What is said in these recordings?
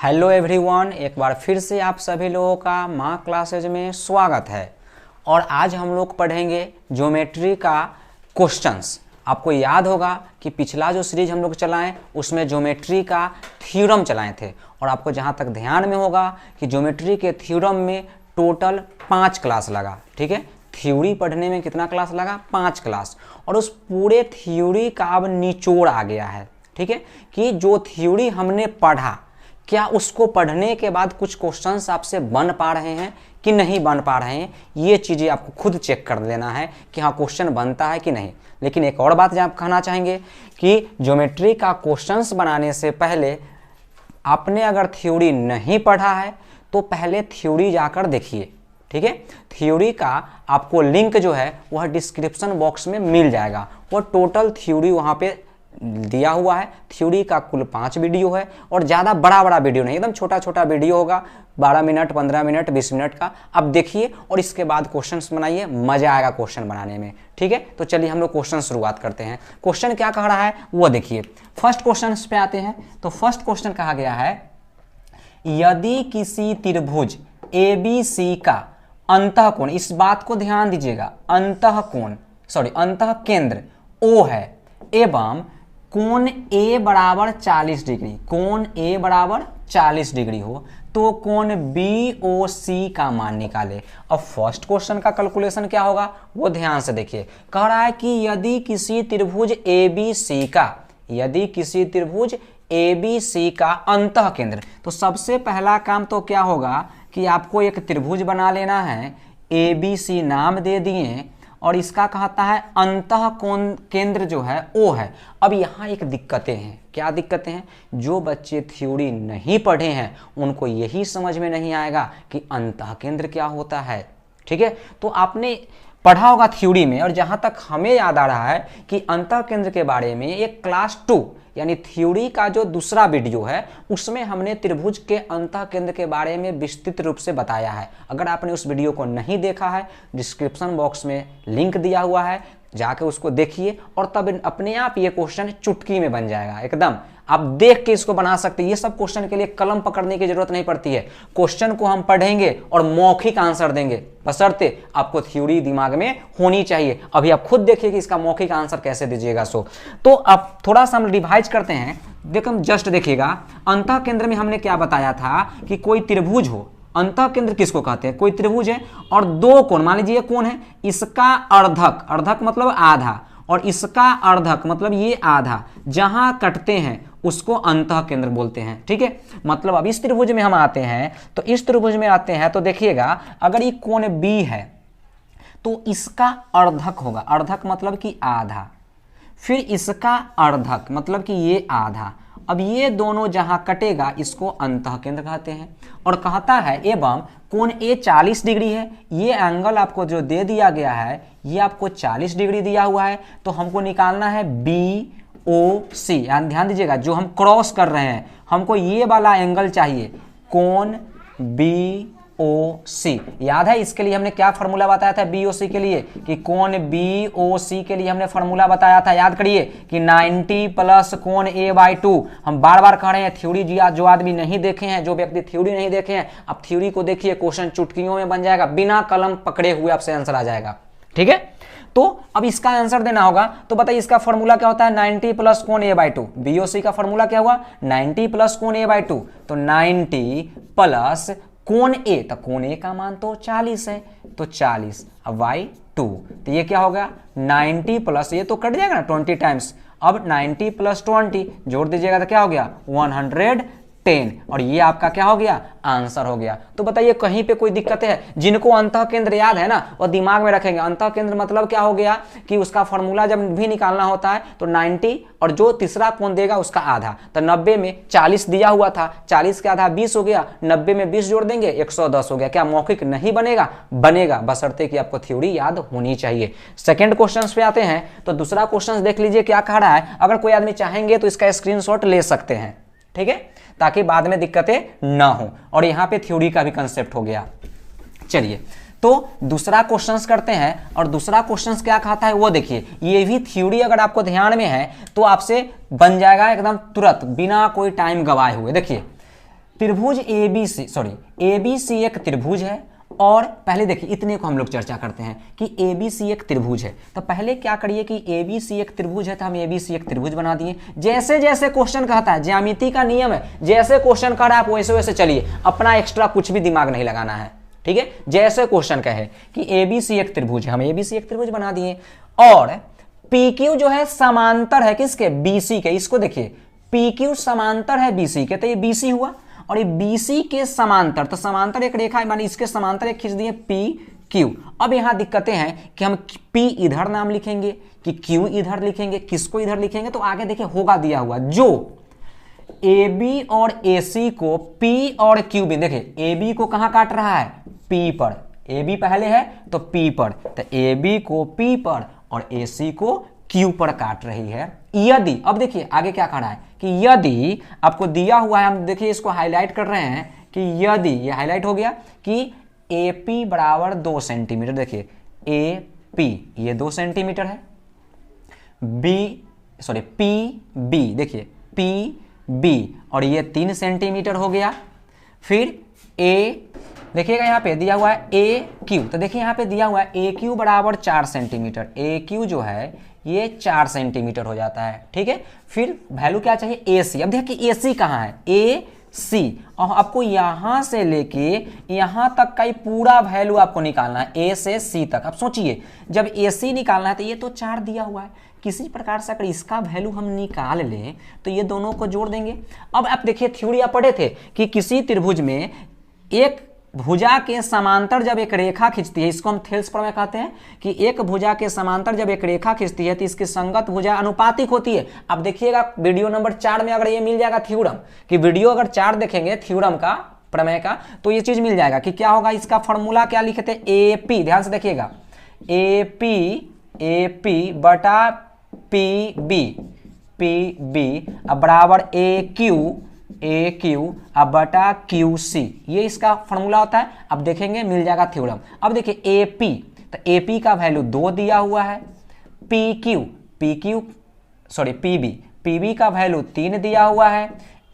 Hello everyone, एक बार फिर से आप सभी लोगों का माँ क्लासेज में स्वागत है। और आज हम लोग पढ़ेंगे ज्योमेट्री का क्वेश्चंस। आपको याद होगा कि पिछला जो सीरीज हम लोग चलाएं उसमें ज्योमेट्री का थ्योरम चलाए थे। और आपको जहाँ तक ध्यान में होगा कि ज्योमेट्री के थ्योरम में टोटल 5 क्लास लगा। ठीक है, थ्योरी पढ़ने में कितना क्लास लगा? 5 क्लास। और उस पूरे थ्योरी का अब निचोड़ आ गया है। ठीक है, कि जो थ्योरी हमने पढ़ा क्या उसको पढ़ने के बाद कुछ क्वेश्चंस आपसे बन पा रहे हैं कि नहीं बन पा रहे हैं, ये चीज़ें आपको खुद चेक कर लेना है कि हाँ क्वेश्चन बनता है कि नहीं। लेकिन एक और बात जो आप कहना चाहेंगे कि ज्योमेट्री का क्वेश्चंस बनाने से पहले आपने अगर थ्योरी नहीं पढ़ा है तो पहले थ्योरी जाकर देखिए। ठीक है, थ्योरी का आपको लिंक जो है वह डिस्क्रिप्शन बॉक्स में मिल जाएगा। वो टोटल थ्योरी वहाँ पे दिया हुआ है। थ्योरी का कुल 5 वीडियो है और ज़्यादा बड़ा वीडियो नहीं, एकदम छोटा छोटा वीडियो होगा, 12 मिनट 15 मिनट 20 मिनट का। अब देखिए और इसके बाद क्वेश्चंस बनाइए, मजा आएगा क्वेश्चन बनाने में। ठीक है, तो चलिए हम लोग क्वेश्चन शुरुआत करते हैं। क्वेश्चन क्या कह रहा है वो देखिए। फर्स्ट क्वेश्चन पे आते हैं। तो फर्स्ट क्वेश्चन कहा गया है, यदि किसी त्रिभुज ABC का अंतःकोण, इस बात को ध्यान दीजिएगा, अंतः केंद्र O है एवं कोण A बराबर 40 डिग्री, कोण A बराबर 40 डिग्री हो तो कोण BOC का मान निकाले। अब फर्स्ट क्वेश्चन का कैलकुलेशन क्या होगा वो ध्यान से देखिए। कह रहा है कि यदि किसी त्रिभुज ABC का अंतः केंद्र, तो सबसे पहला काम तो क्या होगा कि आपको एक त्रिभुज बना लेना है। ABC नाम दे दिए और इसका कहता है अंतः कोण केंद्र जो है O है। अब यहाँ एक दिक्कतें हैं। क्या दिक्कतें हैं? जो बच्चे थ्योरी नहीं पढ़े हैं उनको यही समझ में नहीं आएगा कि अंतः केंद्र क्या होता है। ठीक है, तो आपने पढ़ा होगा थ्योरी में, और जहाँ तक हमें याद आ रहा है कि अंतः केंद्र के बारे में एक क्लास 2 यानी थ्योरी का जो दूसरा वीडियो है उसमें हमने त्रिभुज के अंतः केंद्र के बारे में विस्तृत रूप से बताया है। अगर आपने उस वीडियो को नहीं देखा है, डिस्क्रिप्शन बॉक्स में लिंक दिया हुआ है, जाके उसको देखिए और तब अपने आप ये क्वेश्चन चुटकी में बन जाएगा। एकदम आप देख के इसको बना सकते हैं। ये सब क्वेश्चन के लिए कलम पकड़ने की जरूरत नहीं पड़ती है। क्वेश्चन को हम पढ़ेंगे और मौखिक आंसर देंगे, बशर्ते आपको थ्योरी दिमाग में होनी चाहिए। अभी आप खुद देखिए कि इसका मौखिक आंसर कैसे दीजिएगा। तो अब थोड़ा सा हम रिवाइज करते हैं। देखो जस्ट देखिएगा, अंतः केंद्र में हमने क्या बताया था कि कोई त्रिभुज हो। अंतः केंद्र किसको कहते हैं? कोई त्रिभुज है और 2 कोण, मान लीजिए कोण है, इसका अर्धक मतलब आधा, और इसका अर्धक मतलब ये आधा, जहां कटते हैं उसको अंतः केंद्र बोलते हैं। ठीक है, मतलब अब इस त्रिभुज में हम आते हैं, तो इस त्रिभुज में आते हैं तो देखिएगा अगर ये कोण B है तो इसका अर्धक होगा, अर्धक मतलब कि आधा, फिर इसका अर्धक मतलब कि ये आधा। अब ये दोनों जहां कटेगा इसको अंतः केंद्र कहते हैं। और कहता है एवं कोण A 40 डिग्री है। ये एंगल आपको जो दे दिया गया है ये आपको 40 डिग्री दिया हुआ है, तो हमको निकालना है BOC। ध्यान दीजिएगा, जो हम क्रॉस कर रहे हैं हमको ये वाला एंगल चाहिए, कोण BOC। याद है इसके लिए हमने क्या फॉर्मूला बताया था BOC के लिए? कि कोण BOC के लिए हमने फॉर्मूला बताया था, याद करिए, कि 90 प्लस कोण A/2। हम बार बार कह रहे हैं थ्योरी जो आदमी नहीं देखे हैं, जो व्यक्ति थ्योरी नहीं देखे हैं, आप थ्योरी को देखिए, क्वेश्चन चुटकियों में बन जाएगा, बिना कलम पकड़े हुए आपसे आंसर आ जाएगा। ठीक है, तो अब इसका आंसर देना होगा। तो बताइए इसका फॉर्मूला क्या होता है? 90 प्लस कोण A/2। BOC का फॉर्मूला क्या हुआ? 90 प्लस कोण A/2। तो 90 प्लस कोण A, तो कोण A का मान तो 40 है, तो 40 अब y2, तो ये क्या होगा? 90 प्लस, ये तो कट जाएगा ना 20 टाइम्स। अब 90 प्लस 20 जोड़ दीजिएगा तो क्या हो गया? 110, और ये आपका क्या हो गया? आंसर हो गया। तो बताइए कहीं पे कोई दिक्कत है? जिनको अंतः केंद्र याद है ना वो दिमाग में रखेंगे। अंतः केंद्र मतलब क्या हो गया कि उसका फॉर्मूला जब भी निकालना होता है तो 90 और जो तीसरा कोण देगा उसका आधा, तो 90 में 40 दिया हुआ था, 40 के आधा 20 हो गया, 90 में 20 जोड़ देंगे 110 हो गया। क्या मौखिक नहीं बनेगा? बनेगा, बशर्ते कि आपको थ्योरी याद होनी चाहिए। सेकंड क्वेश्चन पे आते हैं। तो दूसरा क्वेश्चन देख लीजिए क्या कह रहा है। अगर कोई आदमी चाहेंगे तो इसका स्क्रीनशॉट ले सकते हैं, ठीक है, ताकि बाद में दिक्कतें ना हो। और यहाँ पे थ्योरी का भी कंसेप्ट हो गया। चलिए तो दूसरा क्वेश्चंस करते हैं। और दूसरा क्वेश्चंस क्या कहता है वो देखिए। ये भी थ्योरी अगर आपको ध्यान में है तो आपसे बन जाएगा एकदम तुरंत, बिना कोई टाइम गवाए हुए। देखिए त्रिभुज एबीसी, एबीसी एक त्रिभुज है। और पहले देखिए इतने को हम लोग चर्चा करते हैं कि एबीसी एक त्रिभुज है। तो पहले क्या करिए कि एबीसी एक त्रिभुज है तो हम एबीसी एक त्रिभुज बना दिए। जैसे जैसे क्वेश्चन कहता है, ज्यामिति का नियम है, जैसे क्वेश्चन कह रहा है आप वैसे वैसे चलिए, अपना एक्स्ट्रा कुछ भी दिमाग नहीं लगाना है, ठीक है। जैसे क्वेश्चन कहे कि एबीसी एक त्रिभुज है, हम एबीसी एक त्रिभुज बना दिए। और पीक्यू जो है समांतर है किसके, बीसी के। इसको देखिए पीक्यू समांतर है बीसी के, तो ये बीसी हुआ। और ये बीसी के समांतर, तो समांतर एक रेखा है, माने इसके समांतर एक खींच दिए पी क्यू। अब यहां दिक्कतें हैं कि हम पी इधर नाम लिखेंगे कि क्यू इधर लिखेंगे, किसको इधर लिखेंगे, तो आगे देखिए होगा दिया हुआ जो ए बी और ए सी को पी और क्यू भी, देखिए ए बी को कहां काट रहा है, पी पर, ए बी पहले है तो पी पर, तो ए बी को पी पर और ए सी को क्यू पर काट रही है। यदि, अब देखिए आगे क्या कह रहा है कि यदि आपको दिया हुआ है, हम देखिए इसको हाईलाइट कर रहे हैं कि यदि, ये हाईलाइट हो गया कि ए पी बराबर 2 सेंटीमीटर, देखिए ए पी ये 2 सेंटीमीटर है, पी बी, देखिए पी बी और ये 3 सेंटीमीटर हो गया। फिर ए, देखिएगा यहाँ पे दिया हुआ है ए क्यू, तो देखिए यहाँ पे दिया हुआ है ए क्यू बराबर 4 सेंटीमीटर, ए क्यू जो है ये 4 सेंटीमीटर हो जाता है, ठीक है। फिर वैल्यू क्या चाहिए, ए सी। अब देखिए ए सी कहाँ है, ए सी, और आपको यहां से लेके यहां तक का ही पूरा वैल्यू आपको निकालना है, ए से सी तक। अब सोचिए जब ए सी निकालना है तो ये तो 4 दिया हुआ है, किसी प्रकार से अगर इसका वैल्यू हम निकाल लें तो ये दोनों को जोड़ देंगे। अब आप देखिए थ्योरी आप पढ़े थे कि किसी त्रिभुज में एक भुजा के समांतर जब एक रेखा खींचती है, इसको हम थेल्स प्रमेय कहते हैं कि एक भुजा के समांतर जब एक रेखा खींचती है तो इसकी संगत भुजा अनुपातिक होती है। अब देखिएगा वीडियो नंबर 4 में अगर ये मिल जाएगा थ्योरम, कि वीडियो अगर 4 देखेंगे थ्योरम का, प्रमेय का, तो ये चीज मिल जाएगा कि क्या होगा, इसका फॉर्मूला क्या लिखे थे, ए पी, ध्यान से देखिएगा, ए पी बटा पी बी अब बराबर ए क्यू अब बटा क्यू सी, ये इसका फॉर्मूला होता है। अब देखेंगे मिल जाएगा थ्योरम। अब देखिए ए पी, तो ए पी का वैल्यू 2 दिया हुआ है, पी बी का वैल्यू 3 दिया हुआ है,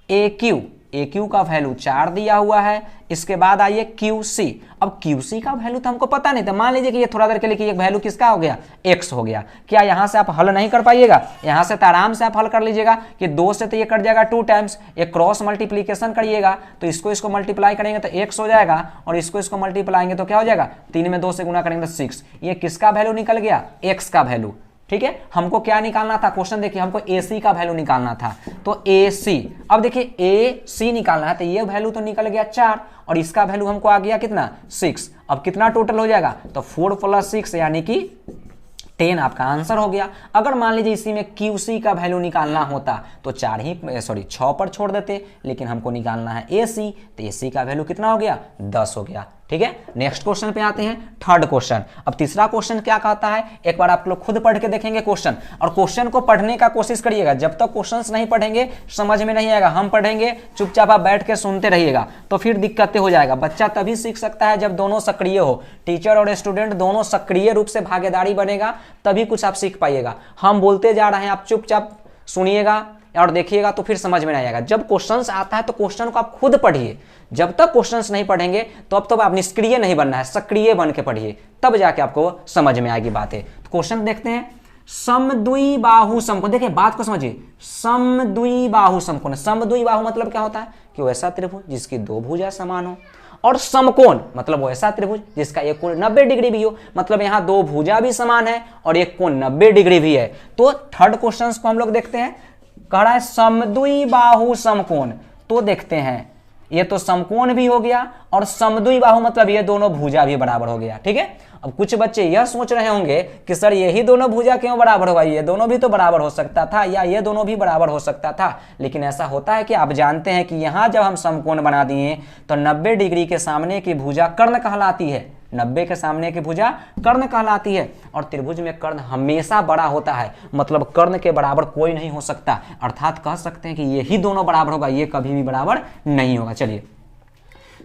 ए क्यू का वैल्यू 4 दिया हुआ है। इसके बाद आइए क्यू सी। अब क्यू सी का वैल्यू तो हमको पता नहीं था, मान लीजिए कि ये थोड़ा देर के लिए कि एक वैल्यू किसका हो गया, एक्स हो गया। क्या यहां से आप हल नहीं कर पाइएगा, यहां से तो आराम से आप हल कर लीजिएगा कि 2 से तो ये कट जाएगा 2 टाइम्स, एक क्रॉस मल्टीप्लीकेशन करिएगा तो इसको मल्टीप्लाई करेंगे तो एक्स हो जाएगा, और इसको मल्टीप्लाएंगे तो क्या हो जाएगा, 3 में 2 से गुना करेंगे तो 6। ये किसका वैल्यू निकल गया, एक्स का वैल्यू, ठीक है। हमको क्या निकालना था, क्वेश्चन देखिए हमको ए सी का वैल्यू निकालना था, तो ए सी, अब देखिए ए सी निकालना है तो ये वैल्यू तो निकल गया 4 और इसका वैल्यू हमको आ गया कितना, 6। अब कितना टोटल हो जाएगा, तो 4 + 6 यानी कि 10 आपका आंसर हो गया। अगर मान लीजिए इसी में क्यू सी का वैल्यू निकालना होता तो 6 पर छोड़ देते, लेकिन हमको निकालना है ए सी, तो ए सी का वैल्यू कितना हो गया, 10 हो गया, ठीक है। नेक्स्ट क्वेश्चन पे आते हैं, थर्ड क्वेश्चन। अब तीसरा क्वेश्चन क्या कहता है, एक बार आप लोग खुद पढ़ के देखेंगे क्वेश्चन, और क्वेश्चन को पढ़ने का कोशिश करिएगा। जब तक क्वेश्चंस नहीं पढ़ेंगे समझ में नहीं आएगा, हम पढ़ेंगे चुपचाप आप बैठ के सुनते रहिएगा तो फिर दिक्कतें हो जाएगा। बच्चा तभी सीख सकता है जब दोनों सक्रिय हो, टीचर और स्टूडेंट दोनों सक्रिय रूप से भागीदारी बनेगा, तभी कुछ आप सीख पाइएगा। हम बोलते जा रहे हैं, आप चुपचाप सुनिएगा और देखिएगा तो फिर समझ में नहीं आएगा। जब क्वेश्चंस आता है तो क्वेश्चन को आप खुद पढ़िए, जब तक क्वेश्चंस नहीं पढ़ेंगे तो अब तो आप निष्क्रिय नहीं बनना है, सक्रिय बन के पढ़िए, तब जाके आपको समझ में आएगी बातें। तो क्वेश्चन देखते हैं, समद्विबाहु समकोण, देखिए बात को समझिए, समद्विबाहु समकोण, समद्विबाहु मतलब क्या होता है कि वैसा त्रिभुज जिसकी 2 भुजा समान हो, और समकोण मतलब वैसा त्रिभुज जिसका एक कोण 90 डिग्री भी हो, मतलब यहाँ 2 भुजा भी समान है और एक कोण 90 डिग्री भी है। तो थर्ड क्वेश्चन को हम लोग देखते हैं, कह रहा है समद्विबाहु समकोण, तो देखते हैं ये तो समकोण भी हो गया और समद्विबाहु मतलब ये दोनों भुजा भी बराबर हो गया, ठीक है। अब कुछ बच्चे यह सोच रहे होंगे कि सर यही दोनों भुजा क्यों बराबर होगा, ये दोनों भी तो बराबर हो सकता था या ये दोनों भी बराबर हो सकता था, लेकिन ऐसा होता है कि आप जानते हैं कि यहाँ जब हम समकोण बना दिए तो 90 डिग्री के सामने की भुजा कर्ण कहलाती है, 90 के सामने की भुजा कर्ण कहलाती है, और त्रिभुज में कर्ण हमेशा बड़ा होता है, मतलब कर्ण के बराबर कोई नहीं हो सकता, अर्थात कह सकते हैं कि यही दोनों बराबर होगा, ये कभी भी बराबर नहीं होगा। चलिए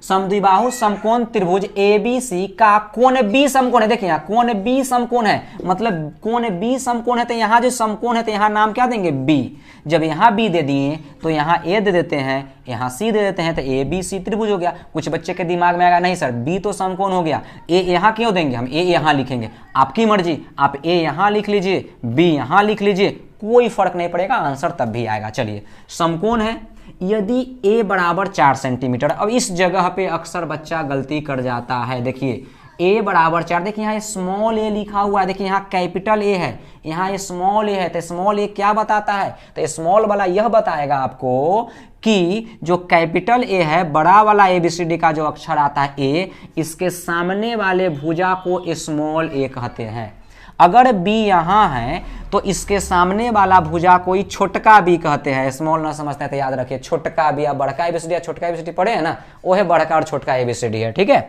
समद्विबाहु समकोण त्रिभुज ABC का कोण B समकोण है। देखिए यहाँ कोण B समकोण है, मतलब कोण B समकोण है, तो यहाँ जो समकोण है तो यहाँ नाम क्या देंगे B। जब यहाँ B दे दिए तो यहाँ A दे देते हैं, यहाँ C दे देते हैं, तो ABC त्रिभुज हो गया। कुछ बच्चे के दिमाग में आएगा नहीं सर B तो समकोण हो गया, A यहाँ क्यों देंगे, हम A यहाँ लिखेंगे। आपकी मर्जी, आप A यहाँ लिख लीजिए, B यहाँ लिख लीजिए, कोई फर्क नहीं पड़ेगा, आंसर तब भी आएगा। चलिए समकोण है यदि a बराबर 4 सेंटीमीटर। अब इस जगह पे अक्सर बच्चा गलती कर जाता है। देखिए a बराबर 4, देखिए यहाँ स्मॉल a लिखा हुआ है, देखिए यहाँ कैपिटल a है, यहाँ स्मॉल a है, तो स्मॉल a क्या बताता है, तो स्मॉल वाला यह बताएगा आपको कि जो कैपिटल a है, बड़ा वाला ABCD का जो अक्षर आता है a, इसके सामने वाले भुजा को स्मॉल a कहते हैं। अगर B यहाँ है तो इसके सामने वाला भुजा कोई छोटका B कहते हैं। स्मॉल ना समझते हैं तो याद रखिए छोटका B या बड़का ABCD या छोटका ABCD पढ़े हैं ना, वो है बड़का और छोटका ABCD है, ठीक है।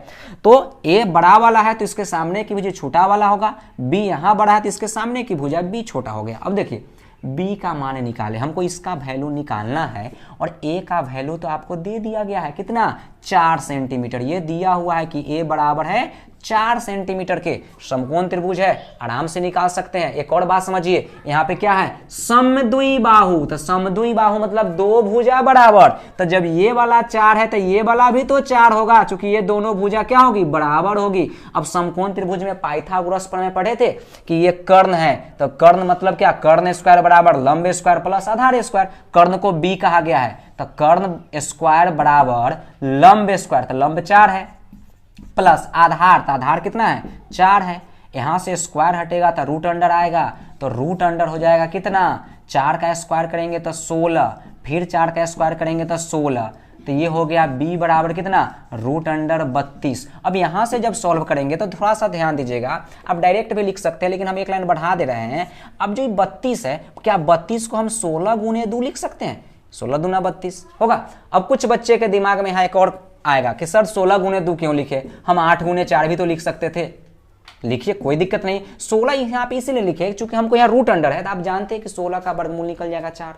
तो A बड़ा वाला है तो इसके सामने की भुजा छोटा वाला होगा, B यहाँ बड़ा है तो इसके सामने की भुजा B छोटा हो गया। अब देखिए B का मान निकाले, हमको इसका वैल्यू निकालना है और A का वैल्यू तो आपको दे दिया गया है, कितना 4 सेंटीमीटर। ये दिया हुआ है कि A बराबर है 4 सेंटीमीटर के। समकोण त्रिभुज है, आराम से निकाल सकते हैं। एक और बात समझिए, यहाँ पे क्या है समद्विबाहु, तो समद्विबाहु मतलब दो भुजा बराबर, तो जब ये वाला 4 है तो ये वाला भी तो 4 होगा, क्योंकि ये दोनों भुजा क्या होगी, बराबर होगी। अब समकोण त्रिभुज में पाइथागोरस पर में पढ़े थे कि ये कर्ण है, तो कर्ण मतलब क्या, कर्ण स्क्वायर बराबर लंब स्क्वायर प्लस आधार स्क्वायर। कर्ण को B कहा गया है, तो कर्ण स्क्वायर बराबर लंब स्क्वायर, तो लंब 4 है, प्लस आधार, तो आधार कितना है 4 है। यहां से स्क्वायर हटेगा तो रूट अंडर आएगा, तो रूट अंडर हो जाएगा कितना, 4 का स्क्वायर करेंगे तो 16, फिर 4 का स्क्वायर करेंगे तो 16, तो ये हो गया B बराबर कितना, रूट अंडर 32। अब यहां से जब सॉल्व करेंगे तो थोड़ा सा ध्यान दीजिएगा, आप डायरेक्ट भी लिख सकते हैं लेकिन हम एक लाइन बढ़ा दे रहे हैं। अब जो 32 है, क्या 32 को हम 16 गुने 2 लिख सकते हैं, 16 दूना 32 होगा। अब कुछ बच्चे के दिमाग में यहाँ एक और आएगा कि सर 16 गुने 2 क्यों लिखे, हम 8 गुने 4 भी तो लिख सकते थे। लिखिए कोई दिक्कत नहीं, 16 यहाँ पे इसीलिए लिखे क्योंकि हमको यहाँ रूट अंडर है, तो आप जानते हैं कि 16 का वर्गमूल निकल जाएगा 4,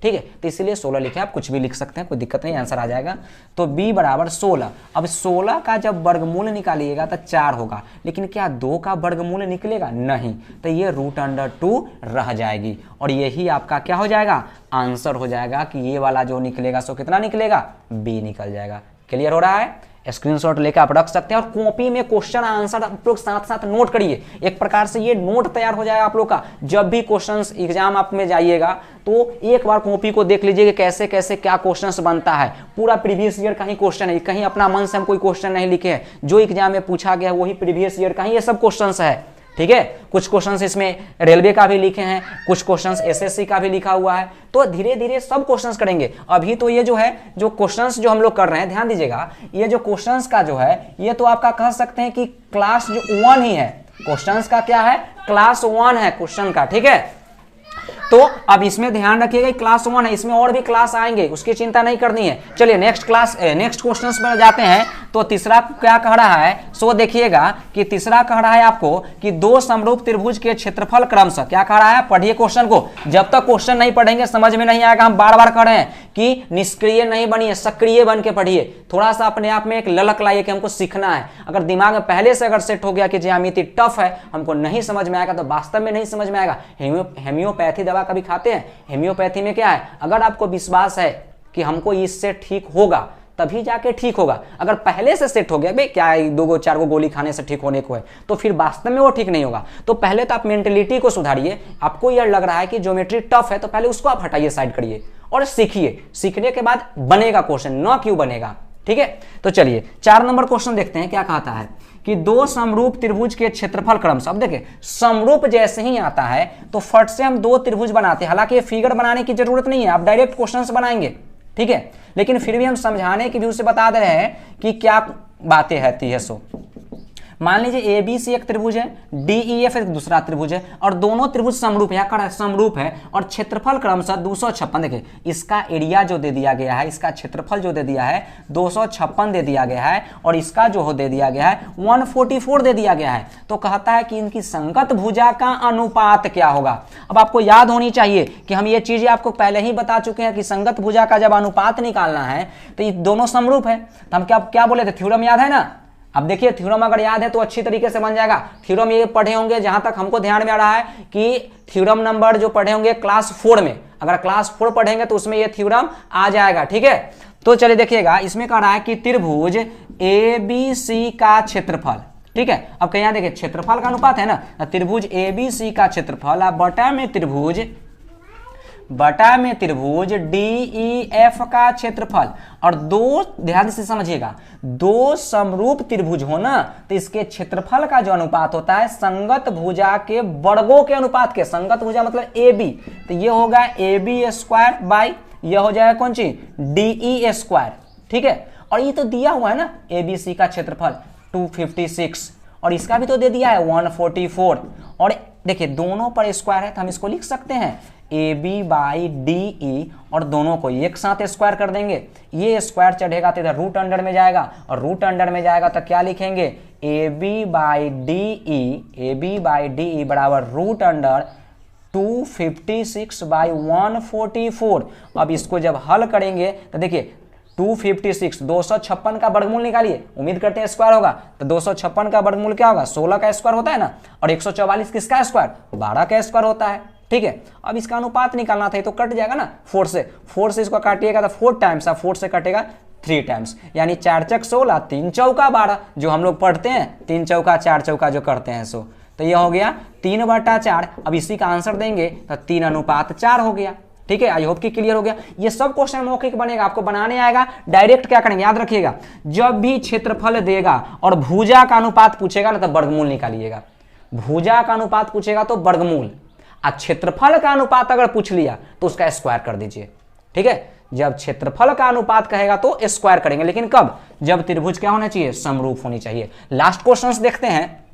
ठीक है, तो इसीलिए 16 लिखे। आप कुछ भी लिख सकते हैं, कोई दिक्कत नहीं, आंसर आ जाएगा। तो B बराबर 16। अब 16 का जब वर्गमूल निकालिएगा तो 4 होगा, लेकिन क्या 2 का वर्गमूल निकलेगा, नहीं, तो ये रूट अंडर 2 रह जाएगी और यही आपका क्या हो जाएगा, आंसर हो जाएगा कि ये वाला जो निकलेगा सो कितना निकलेगा, B निकल जाएगा। क्लियर हो रहा है, स्क्रीनशॉट लेकर आप रख सकते हैं और कॉपी में क्वेश्चन आंसर आप लोग साथ साथ नोट करिए। एक प्रकार से ये नोट तैयार हो जाएगा आप लोग का। जब भी क्वेश्चंस एग्जाम आप में जाइएगा तो एक बार कॉपी को देख लीजिए कि कैसे कैसे क्या क्वेश्चंस बनता है। पूरा प्रीवियस ईयर का ही क्वेश्चन है, कहीं अपना मन से हम कोई क्वेश्चन नहीं लिखे हैं, जो एग्जाम में पूछा गया वही प्रीवियस ईयर का ही ये सब क्वेश्चन है, ठीक है। कुछ क्वेश्चंस इसमें रेलवे का भी लिखे हैं, कुछ क्वेश्चंस एसएससी का भी लिखा हुआ है, तो धीरे धीरे सब क्वेश्चंस करेंगे। अभी तो ये जो है जो क्वेश्चंस जो हम लोग कर रहे हैं, ध्यान दीजिएगा, ये जो क्वेश्चंस का जो है ये तो आपका कह सकते हैं कि क्लास जो 1 ही है, क्वेश्चंस का क्या है, क्लास 1 है क्वेश्चन का, ठीक है। तो अब इसमें ध्यान रखिएगा क्लास 1 है, इसमें और भी क्लास आएंगे, उसकी चिंता नहीं करनी है। चलिए नेक्स्ट क्वेश्चंस पर जाते हैं। तो तीसरा क्या कह रहा है, सो देखिएगा कि तीसरा कह रहा है आपको कि दो समरूप त्रिभुज के क्षेत्रफल क्रमशः, क्या कह रहा है, पढ़िए क्वेश्चन को। जब तक क्वेश्चन नहीं पढ़ेंगे समझ में नहीं आएगा। हम बार बार कह रहे हैं कि निष्क्रिय नहीं बनिए, सक्रिय बन के पढ़िए। थोड़ा सा अपने आप में एक ललक लाइए कि हमको सीखना है। अगर दिमाग में पहले से अगर सेट हो गया कि ज्यामिति टफ है, हमको नहीं समझ में आएगा, तो वास्तव में नहीं समझ में आएगा। होम्योपैथी दवा कभी खाते हैं, होम्योपैथी में क्या है, अगर आपको विश्वास है कि हमको इससे ठीक होगा तभी जाके ठीक होगा। अगर पहले से सेट हो गया भाई क्या 2-4 गोली खाने से ठीक होने को है, तो फिर वास्तव में वो ठीक नहीं होगा। तो पहले तो आप मेंटलिटी को सुधारिए। आपको यह लग रहा है कि ज्योमेट्री टफ है, तो पहले उसको आप हटाइए, साइड करिए और सीखिए। सीखने के बाद बनेगा क्वेश्चन, ना क्यों बनेगा, ठीक है। तो चलिए 4 नंबर क्वेश्चन देखते हैं क्या कहता है कि दो समरूप त्रिभुज के क्षेत्रफल क्रमशः। अब देखिए समरूप जैसे ही आता है तो फट से हम 2 त्रिभुज बनाते हैं। हालांकि ये फिगर बनाने की जरूरत नहीं है, आप डायरेक्ट क्वेश्चंस बनाएंगे, ठीक है, लेकिन फिर भी हम समझाने की व्यू से बता दे रहे हैं कि क्या बातें रहती है। सो मान लीजिए ए बी सी एक त्रिभुज है, डी ई एफ एक दूसरा त्रिभुज है, और दोनों त्रिभुज समरूप है, समरूप है, और क्षेत्रफल क्रमशः 256, देखिए इसका एरिया जो दे दिया गया है, इसका क्षेत्रफल जो दे दिया है 256 दे दिया गया है, और इसका जो दे दिया गया है 144 दे दिया गया है। तो कहता है कि इनकी संगत भुजा का अनुपात क्या होगा। अब आपको याद होनी चाहिए कि हम ये चीजें आपको पहले ही बता चुके हैं कि संगत भुजा का जब अनुपात निकालना है तो ये दोनों समरूप है। तो हम क्या बोले थे, थ्योरम याद है ना। अब देखिए थ्योरम अगर याद है तो अच्छी तरीके से बन जाएगा। थ्योरम ये पढ़े होंगे, जहां तक हमको ध्यान में आ रहा है कि थ्योरम नंबर जो पढ़े होंगे क्लास 4 में, अगर क्लास 4 पढ़ेंगे तो उसमें ये थ्योरम आ जाएगा, ठीक है। तो चलिए देखिएगा, इसमें कह रहा है कि त्रिभुज ए बी सी का क्षेत्रफल, ठीक है। अब कहीं देखिए क्षेत्रफल का अनुपात है ना, त्रिभुज ए बी सी का क्षेत्रफल आप बटा में त्रिभुज डी ई एफ का क्षेत्रफल, और दो, ध्यान से समझिएगा, दो समरूप त्रिभुज हो ना तो इसके क्षेत्रफल का जो अनुपात होता है संगत भुजा के वर्गों के अनुपात के। संगत भुजा मतलब ए बी, तो ये होगा ए बी स्क्वायर बाई यह हो जाएगा कौन सी डी ई स्क्वायर, ठीक है। और ये तो दिया हुआ है ना ए बी सी का क्षेत्रफल 256, और इसका भी तो दे दिया है 144, और देखिए दोनों पर स्क्वायर है तो हम इसको लिख सकते हैं A B by D E, और दोनों को एक साथ स्क्वायर कर देंगे। ये स्क्वायर चढ़ेगा तो इधर रूट अंडर में जाएगा, और रूट अंडर में जाएगा तो क्या लिखेंगे A B by D E बराबर रूट अंडर 256 बाई 144। अब इसको जब हल करेंगे तो देखिए 256 256 का वर्गमूल निकालिए, उम्मीद करते हैं स्क्वायर होगा, तो 256 का वर्गमूल क्या होगा 16 का स्क्वायर होता है ना, और 144 किसका स्क्वायर 12 का स्क्वायर होता है, ठीक है। अब इसका अनुपात निकालना था तो कट जाएगा ना 4 से इसको काटिएगा तो 4 टाइम्स, 4 से कटेगा 3 टाइम्स, यानी 4 चक 16 3 चौका 12, जो हम लोग पढ़ते हैं 3 चौका 4 चौका जो करते हैं सो, तो यह हो गया 3/4। अब इसी का आंसर देंगे तो 3:4 हो गया, ठीक है। आई होप कि क्लियर हो गया। ये सब क्वेश्चन मौखिक बनेगा, आपको बनाने आएगा। डायरेक्ट क्या करेंगे याद रखिएगा, जब भी क्षेत्रफल देगा और भुजा का अनुपात पूछेगा ना तो वर्गमूल निकालिएगा। भुजा का अनुपात पूछेगा तो वर्गमूल, और क्षेत्रफल का अनुपात अगर पूछ लिया तो उसका स्क्वायर कर दीजिए, ठीक है। जब क्षेत्रफल का अनुपात कहेगा तो स्क्वायर करेंगे, लेकिन कब, जब त्रिभुज क्या होना चाहिए समरूप होनी चाहिए। लास्ट क्वेश्चन देखते हैं,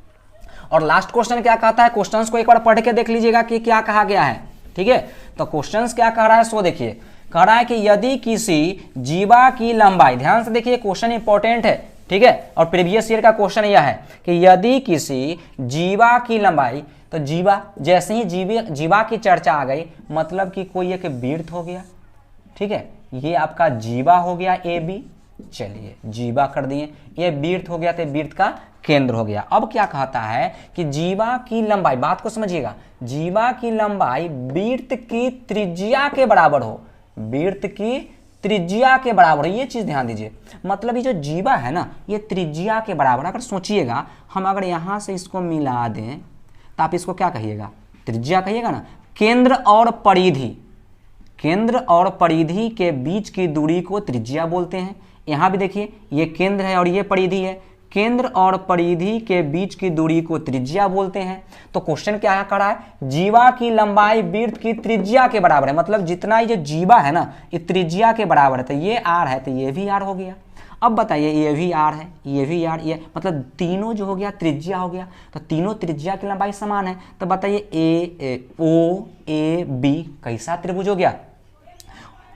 और लास्ट क्वेश्चन क्या कहता है, क्वेश्चंस को एक बार पढ़ के देख लीजिएगा कि क्या कहा गया है, ठीक है। तो क्वेश्चंस क्या कह रहा है सो देखिए, कह रहा है कि यदि किसी जीवा की लंबाई, ध्यान से देखिए क्वेश्चन इंपॉर्टेंट है, ठीक है, और प्रीवियस ईयर का क्वेश्चन यह है कि यदि किसी जीवा की लंबाई, तो जीवा जैसे ही जीवा की चर्चा आ गई मतलब कि कोई एक वृत्त हो गया, ठीक है, ये आपका जीवा हो गया ए बी, चलिए जीवा कर दिए, ये वृत्त हो गया तो वृत्त का केंद्र हो गया। अब क्या कहता है कि जीवा की लंबाई, बात को समझिएगा, जीवा की लंबाई वृत्त की त्रिज्या के बराबर हो, वृत्त की त्रिज्या के बराबर, ये चीज ध्यान दीजिए। मतलब ये जो जीवा है ना ये त्रिज्या के बराबर, अगर सोचिएगा हम अगर यहां से इसको मिला दें तो आप इसको क्या कहिएगा त्रिज्या कहिएगा ना। केंद्र और परिधि, केंद्र और परिधि के बीच की दूरी को त्रिज्या बोलते हैं। यहां भी देखिए ये केंद्र है और ये परिधि है, केंद्र और परिधि के बीच की दूरी को त्रिज्या बोलते हैं। तो क्वेश्चन क्या कर रहा है, जीवा की लंबाई वृत्त की त्रिज्या के बराबर है, मतलब जितना ये जो जीवा है ना ये त्रिज्या के बराबर है, तो ये आर है तो ये भी आर हो गया। अब बताइए ये भी आर है, ये भी आर, ये मतलब तीनों जो हो गया त्रिज्या हो गया, तो तीनों त्रिज्या की लंबाई समान है। तो बताइए ओ ए बी कैसा त्रिभुज हो गया।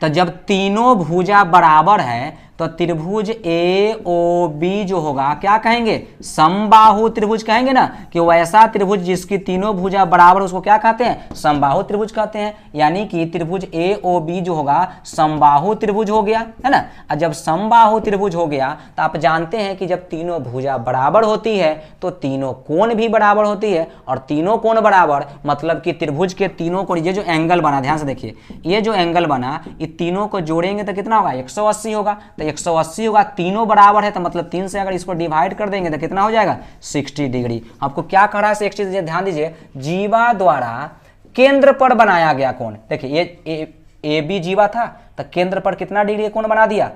तो जब तीनों भुजा बराबर है तो त्रिभुज ए ओ बी जो होगा क्या कहेंगे समबाहु त्रिभुज कहेंगे ना, कि वैसा त्रिभुज जिसकी तीनों भुजा बराबर उसको क्या कहते हैं समबाहु त्रिभुज कहते हैं। यानी कि त्रिभुज ए ओ बी जो होगा समबाहु त्रिभुज हो गया, है ना। और जब समबाहु त्रिभुज हो गया तो आप जानते हैं कि जब तीनों भुजा बराबर होती है तो तीनों कोण भी बराबर होती है, और तीनों कोण बराबर मतलब कि त्रिभुज के तीनों कोण, ये जो एंगल बना ध्यान से देखिए, ये जो एंगल बना ये तीनों को जोड़ेंगे तो कितना होगा 180 होगा। तो 180 होगा, तीनों बराबर है तो मतलब 3 से अगर इसको डिवाइड कर देंगे तो कितना हो जाएगा 60 डिग्री। आपको क्या कर रहा है एक चीज ध्यान दीजिए, जीवा द्वारा केंद्र पर बनाया गया कोण, देखिए ये ए बी जीवा था तो केंद्र पर कितना डिग्री कोण बना दिया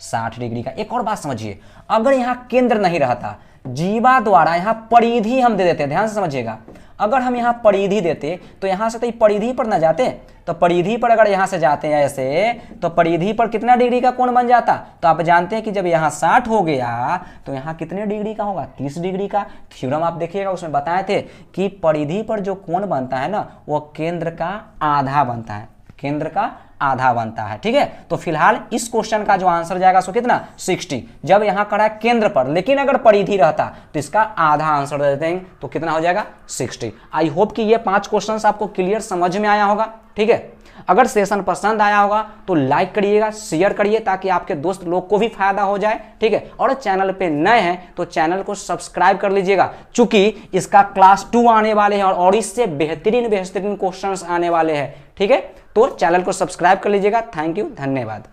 60 डिग्री का। एक और बात समझिए, अगर यहाँ केंद्र नहीं रहता, जीवा द्वारा यहाँ परिधि हम दे देते, ध्यान से समझिएगा, अगर हम यहाँ परिधि देते तो यहाँ से तो परिधि पर ना जाते, तो परिधि पर अगर यहाँ से जाते हैं ऐसे, तो परिधि पर कितना डिग्री का कोण बन जाता? तो आप जानते हैं कि जब यहाँ 60 हो गया तो यहाँ कितने डिग्री का होगा? 30 डिग्री का। थ्योरम आप देखिएगा, उसमें बताए थे कि परिधि पर जो कोण बनता है ना, वो केंद्र का आधा बनता है, केंद्र का आधा बनता है। ठीक है, तो फिलहाल इस क्वेश्चन का जो आंसर जाएगा सो कितना? 60। जब यहां करा है केंद्र पर, लेकिन अगर परिधि रहता तो इसका आधा आंसर दे देते हैं, तो कितना हो जाएगा? 60। आई होप कि ये 5 क्वेश्चंस आपको क्लियर समझ में आया होगा। ठीक है, अगर सेशन पसंद आया होगा तो लाइक करिएगा, शेयर करिए, ताकि आपके दोस्त लोग को भी फायदा हो जाए। ठीक है, और चैनल पे नए हैं तो चैनल को सब्सक्राइब कर लीजिएगा, चूंकि इसका क्लास 2 आने वाले हैं और इससे बेहतरीन क्वेश्चंस आने वाले हैं। ठीक है, तो चैनल को सब्सक्राइब कर लीजिएगा। थैंक यू, धन्यवाद।